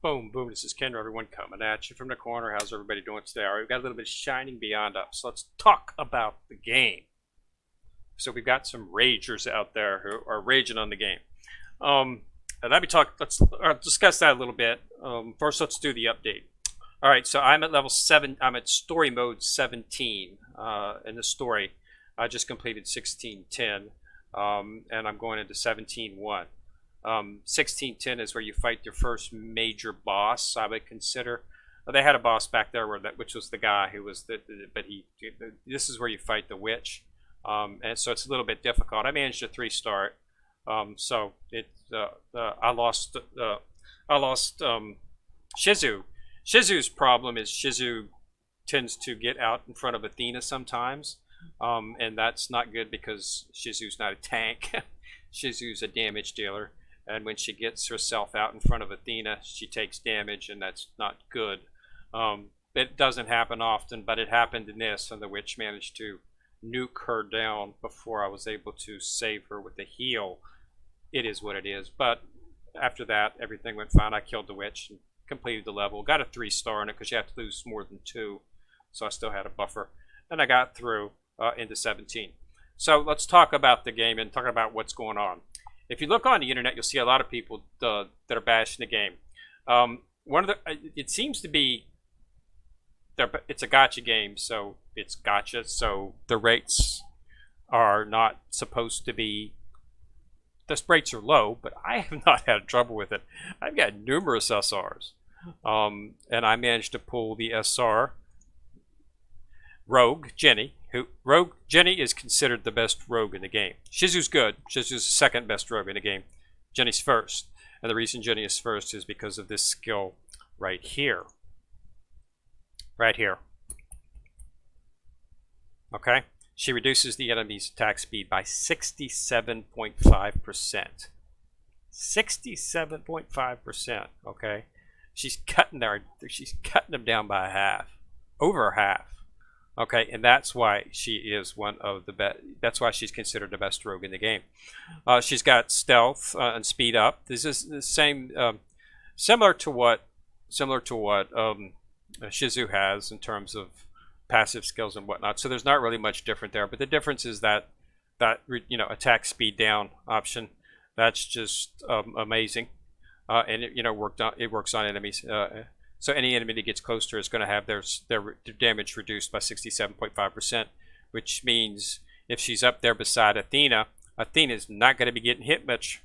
Boom, boom. This is Kendra, everyone coming at you from the corner. How's everybody doing today? All right, we've got a little bit of Shining Beyond up, so let's talk about the game. So we've got some ragers out there who are raging on the game. And let's discuss that a little bit. First, let's do the update. All right, so I'm at level 7. I'm at story mode 17 in the story. I just completed 1610, and I'm going into 17.1. 1610 is where you fight your first major boss. I would consider. They had a boss back there which was the guy who was this is where you fight the witch, and so it's a little bit difficult. I managed a 3-star, so I lost Shizu. Shizu's problem is Shizu tends to get out in front of Athena sometimes, and that's not good because Shizu's not a tank. Shizu's a damage dealer. And when she gets herself out in front of Athena, she takes damage, and that's not good. It doesn't happen often, but it happened in this, and the witch managed to nuke her down before I was able to save her with a heal. It is what it is. But after that, everything went fine. I killed the witch and completed the level. Got a 3-star in it because you have to lose more than 2, so I still had a buffer. And I got through into 17. So let's talk about the game and talk about what's going on. If you look on the internet, you'll see a lot of people that are bashing the game. It seems to be, it's a gacha game, so it's gacha, so the rates are not supposed to be, the rates are low, but I have not had trouble with it. I've got numerous SRs, and I managed to pull the SR Rogue Jenny. Rogue Jenny is considered the best rogue in the game. Shizu's good. Shizu's the second best rogue in the game. Jenny's first. And the reason Jenny is first is because of this skill right here. Right here. Okay? She reduces the enemy's attack speed by 67.5%. 67.5%. Okay? She's cutting them down by half. Over half. Okay, and that's why she is one of the best. That's why she's considered the best rogue in the game. She's got stealth and speed up. This is the same, similar to what Shizu has in terms of passive skills and whatnot. So there's not really much different there. But the difference is that attack speed down option. That's just amazing, and it works on enemies. So any enemy that gets close to her is going to have their damage reduced by 67.5%, which means if she's up there beside Athena, Athena's not going to be getting hit much.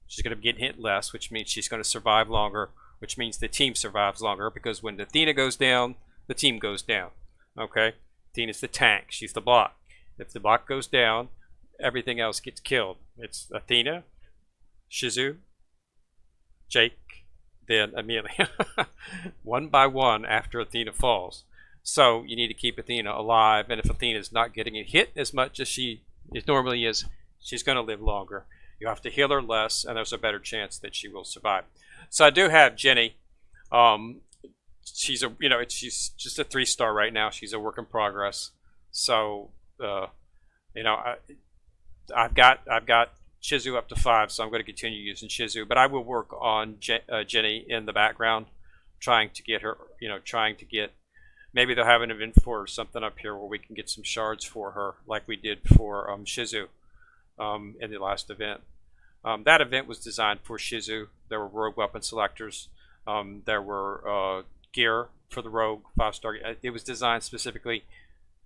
She's going to be getting hit less, which means she's going to survive longer, which means the team survives longer, because when Athena goes down, the team goes down. Okay? Athena's the tank. She's the block. If the block goes down, everything else gets killed. It's Athena, Shizu, Jake, then Amelia, one by one after Athena falls. So you need to keep Athena alive, and if Athena's not getting hit as much as she normally is, she's going to live longer. You have to heal her less, and there's a better chance that she will survive. So I do have Jenny. She's just a 3-star right now. She's a work in progress. So I've got Shizu up to 5, so I'm going to continue using Shizu, but I will work on Jenny in the background, trying to get her, maybe they'll have an event for her or something up here where we can get some shards for her, like we did for Shizu in the last event. That event was designed for Shizu. There were rogue weapon selectors. There were gear for the rogue 5-star. It was designed specifically.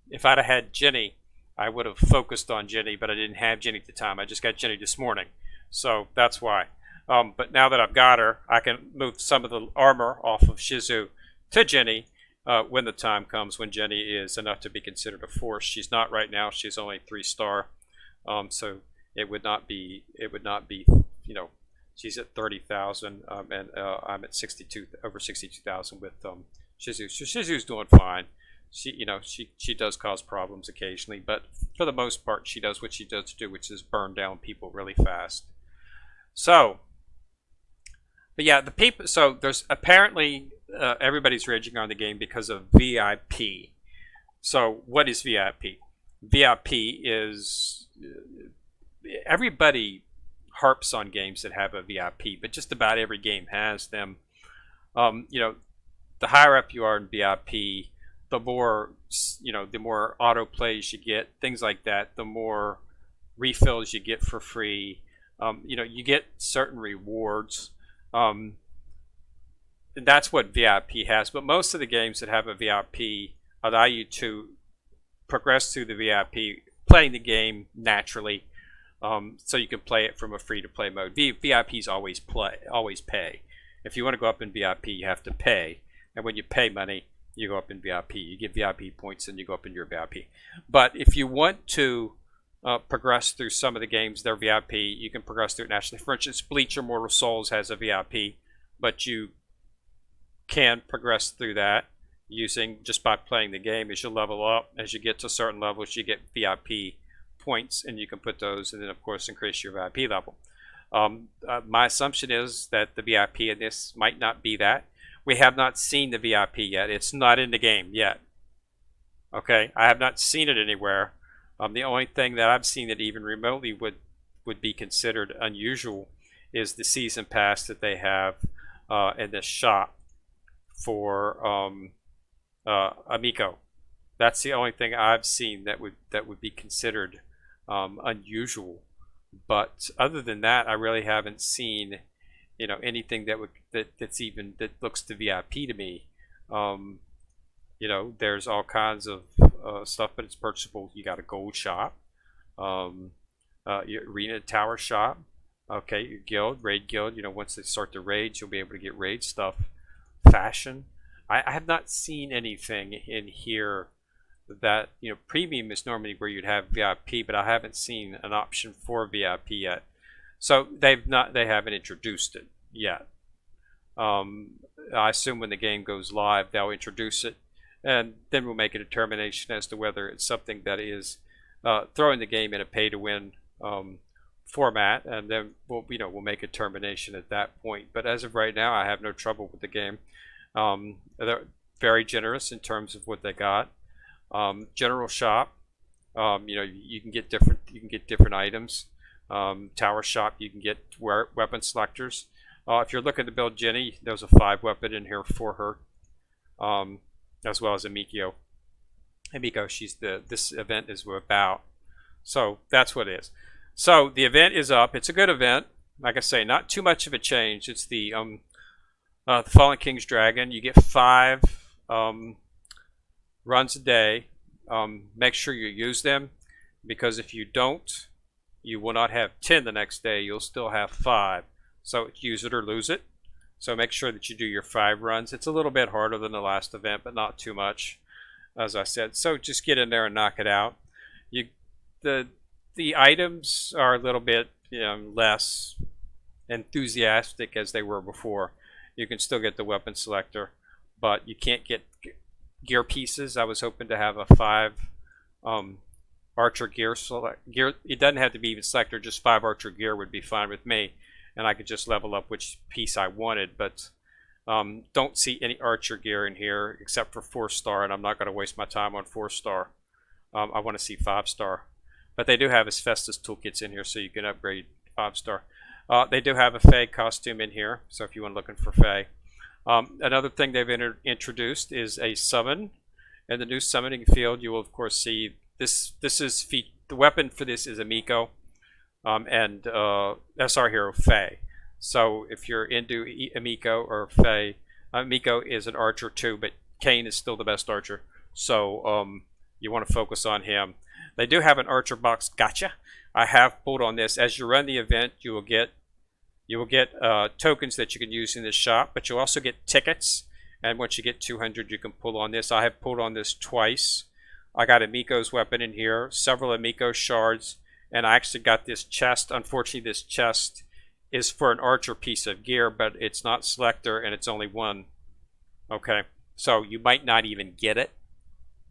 If I'd have had Jenny, I would have focused on Jenny, but I didn't have Jenny at the time. I just got Jenny this morning, so that's why. But now that I've got her, I can move some of the armor off of Shizu to Jenny when the time comes when Jenny is enough to be considered a force. She's not right now. She's only 3-star, so it would not be. She's at 30,000, and I'm at over 62,000 with Shizu. So Shizu's doing fine. She does cause problems occasionally, but for the most part, she does what she does do, which is burn down people really fast. So, but yeah, the people. So there's apparently everybody's raging on the game because of VIP. So what is VIP? VIP is everybody harps on games that have a VIP, but just about every game has them. You know, the higher up you are in VIP, the more, the more auto plays you get, things like that, the more refills you get for free. You get certain rewards. Um, and that's what VIP has. But most of the games that have a VIP allow you to progress through the VIP, playing the game naturally, so you can play it from a free to play mode. VIPs always pay. If you want to go up in VIP, you have to pay, and when you pay money, you go up in VIP. You get VIP points, and you go up in your VIP. But if you want to progress through some of the games, they're VIP. You can progress through it nationally. For instance, Bleach Immortal Souls has a VIP, but you can progress through that using just by playing the game. As you level up, as you get to certain levels, you get VIP points, and you can put those, and then of course increase your VIP level. My assumption is that the VIP in this might not be that. We have not seen the VIP yet. It's not in the game yet. Okay, I have not seen it anywhere. The only thing that I've seen that even remotely would be considered unusual is the season pass that they have in the shop for Amico. That's the only thing I've seen that would be considered unusual. But other than that, I really haven't seen anything that looks to VIP to me. There's all kinds of stuff, but it's purchasable. You got a gold shop, your arena tower shop. Okay, your guild, raid guild. Once they start the raids, you'll be able to get raid stuff. Fashion. I have not seen anything in here that premium is normally where you'd have VIP, but I haven't seen an option for VIP yet. So they haven't introduced it yet. I assume when the game goes live, they'll introduce it, and then we'll make a determination as to whether it's something that is throwing the game in a pay-to-win format, and then we'll make a determination at that point. But as of right now, I have no trouble with the game. They're very generous in terms of what they got. General shop, you can get different items. Tower shop, you can get weapon selectors. If you're looking to build Jenny, there's a 5 weapon in here for her, as well as Amiko. This event is about. So that's what it is. So the event is up. It's a good event. Like I say, not too much of a change. It's the Fallen King's Dragon. You get 5 runs a day. Make sure you use them, because if you don't, you will not have 10 the next day. You'll still have 5. So use it or lose it. So make sure that you do your 5 runs. It's a little bit harder than the last event, but not too much, as I said. So just get in there and knock it out. The items are a little bit less enthusiastic as they were before. You can still get the weapon selector, but you can't get gear pieces. I was hoping to have a 5 archer gear gear. It doesn't have to be even selector, just 5 archer gear would be fine with me, and I could just level up which piece I wanted. But don't see any archer gear in here except for 4-star, and I'm not going to waste my time on 4-star. I want to see 5-star. But they do have asbestos toolkits in here, so you can upgrade 5-star. They do have a Fae costume in here, so if you want looking for Fae. Another thing they've introduced is a summon. In the new summoning field, you will of course see this. The weapon for this is Amico, and SR hero Fae. So if you're into Amico or Fae, Amico is an archer too, but Kain is still the best archer. So you want to focus on him. They do have an archer box gotcha. I have pulled on this. As you run the event, you will get tokens that you can use in this shop, but you'll also get tickets. And once you get 200, you can pull on this. I have pulled on this twice. I got Amiko's weapon in here, several Amiko shards, and I actually got this chest. Unfortunately, this chest is for an archer piece of gear, but it's not selector, and it's only 1. Okay, so you might not even get it,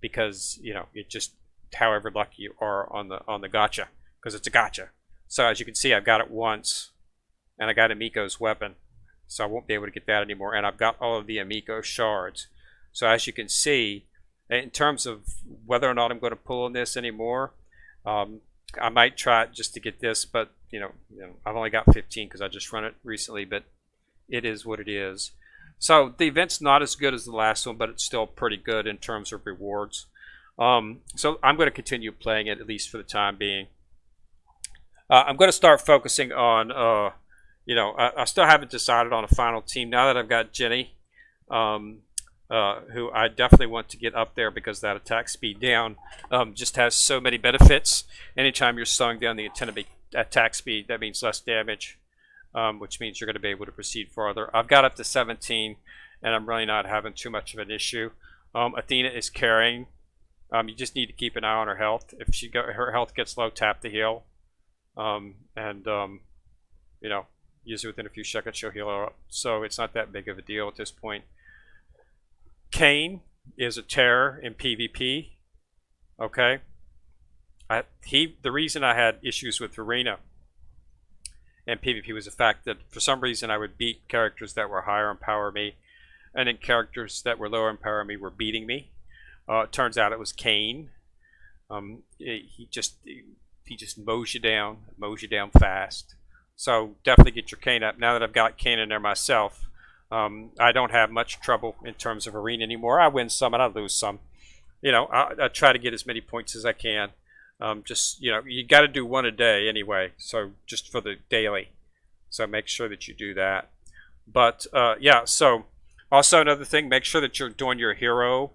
because it just however lucky you are on the gotcha, because it's a gotcha. So as you can see, I've got it once, and I got Amiko's weapon, so I won't be able to get that anymore. And I've got all of the Amiko shards. So as you can see, in terms of whether or not I'm going to pull on this anymore, I might try it just to get this, but I've only got 15 because I just run it recently, but it is what it is. So the event's not as good as the last one, but it's still pretty good in terms of rewards. So I'm going to continue playing it, at least for the time being. I'm going to start focusing on, I still haven't decided on a final team now that I've got Jenny, who I definitely want to get up there because that attack speed down just has so many benefits. Anytime you're slowing down the intended attack speed, that means less damage, which means you're going to be able to proceed farther. I've got up to 17, and I'm really not having too much of an issue. Athena is carrying. You just need to keep an eye on her health. If her health gets low, tap the heal. Usually within a few seconds she'll heal her up. So it's not that big of a deal at this point. Kayn is a terror in PvP. Okay. The reason I had issues with Arena and PvP was the fact that for some reason I would beat characters that were higher in power me, and then characters that were lower in power me were beating me. It turns out it was Kayn. He just mows you down fast. So definitely get your Kayn up. Now that I've got Kayn in there myself, I don't have much trouble in terms of Arena anymore. I win some and I lose some. I try to get as many points as I can. You got to do one a day anyway. So just for the daily. So make sure that you do that. But yeah, so also another thing, make sure that you're doing your hero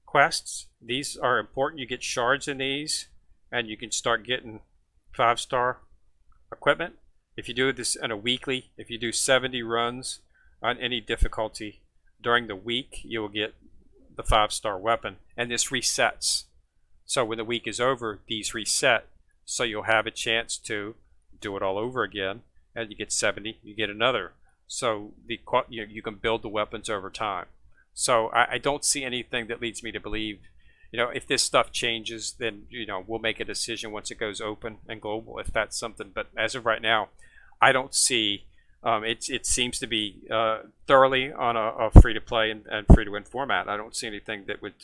quests. These are important. You get shards in these, and you can start getting 5-star equipment. If you do this in a weekly, if you do 70 runs on any difficulty during the week, you will get the 5-star weapon, and this resets. So when the week is over, these reset, so you'll have a chance to do it all over again, and you get 70, you get another. So you can build the weapons over time. So I don't see anything that leads me to believe, if this stuff changes, then, we'll make a decision once it goes open and global, if that's something. But as of right now, I don't see, it seems to be thoroughly on a free-to-play and free-to-win format. I don't see anything that would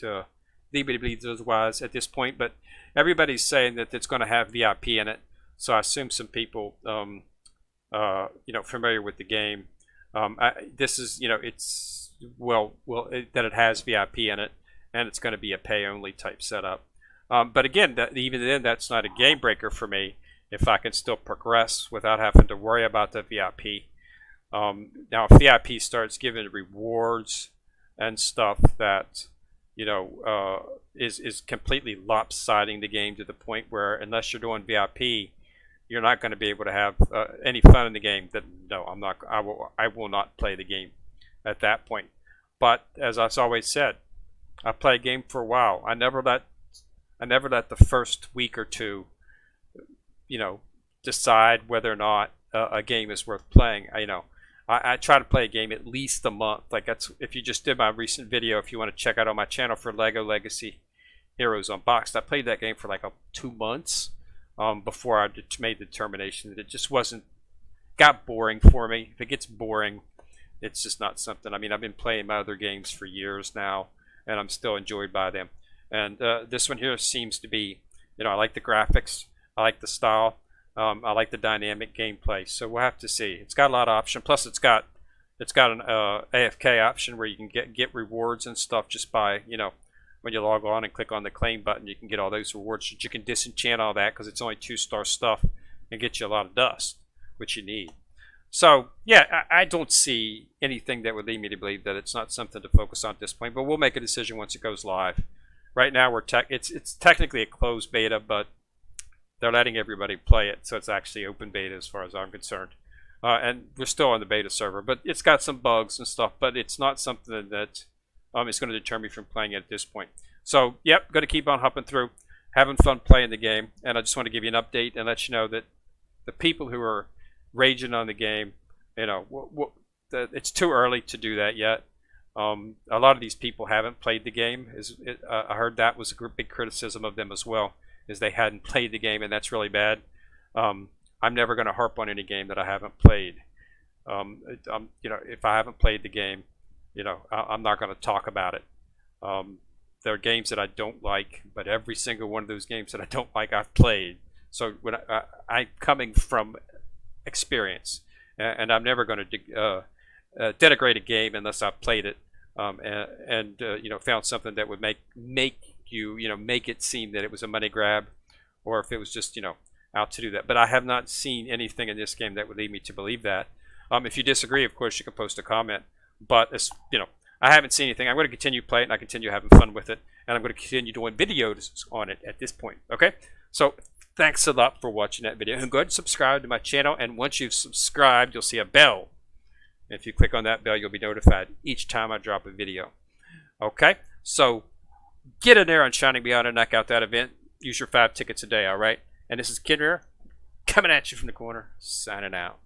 lead me to believe otherwise at this point. But everybody's saying that it's going to have VIP in it. So I assume some people, familiar with the game, this is, it's, that it has VIP in it, and it's going to be a pay-only type setup. But again, even then, that's not a game breaker for me if I can still progress without having to worry about the VIP. Now, if VIP starts giving rewards and stuff that, is completely lopsiding the game to the point where unless you're doing VIP, you're not going to be able to have any fun in the game. That no, I'm not. I will not play the game at that point. But as I've always said, I play a game for a while. I never let the first week or two, decide whether or not a game is worth playing. I try to play a game at least a month. Like that's if you just did my recent video, if you want to check out on my channel for Lego Legacy Heroes Unboxed, I played that game for like 2 months before I made the determination that it just got boring for me. If it gets boring, it's just not something. I mean, I've been playing my other games for years now, and I'm still enjoyed by them. And this one here seems to be, I like the graphics, I like the style, I like the dynamic gameplay. So we'll have to see. It's got a lot of options. Plus, it's got an AFK option where you can get rewards and stuff just by when you log on and click on the claim button, you can get all those rewards. You can disenchant all that because it's only 2-star stuff and get you a lot of dust, which you need. So yeah, I don't see anything that would lead me to believe that it's not something to focus on at this point. But we'll make a decision once it goes live. Right now, it's technically a closed beta, but they're letting everybody play it, so it's actually open beta as far as I'm concerned. And we're still on the beta server, but it's got some bugs and stuff. But it's not something that is going to deter me from playing it at this point. So yep, going to keep on hopping through, having fun playing the game. And I just want to give you an update and let you know that the people who are raging on the game, it's too early to do that yet. A lot of these people haven't played the game. I heard that was a big criticism of them as well, is they hadn't played the game, and that's really bad. I'm never going to harp on any game that I haven't played. If I haven't played the game, I'm not going to talk about it. There are games that I don't like, but every single one of those games that I don't like, I've played. So when I'm coming from experience, and I'm never going to denigrate a game unless I've played it, you know, found something that would make you, you know, make it seem that it was a money grab, or if it was just, you know, out to do that. But I have not seen anything in this game that would lead me to believe that. If you disagree, of course, you can post a comment. But as you know, I haven't seen anything. I'm going to continue playing, and I continue having fun with it, and I'm going to continue doing videos on it at this point. Okay, so thanks a lot for watching that video, and go ahead and subscribe to my channel. And once you've subscribed, you'll see a bell. If you click on that bell, you'll be notified each time I drop a video. Okay, so get in there on Shining Beyond and knock out that event. Use your 5 tickets a day, all right? And this is Kid Rare coming at you from the corner, signing out.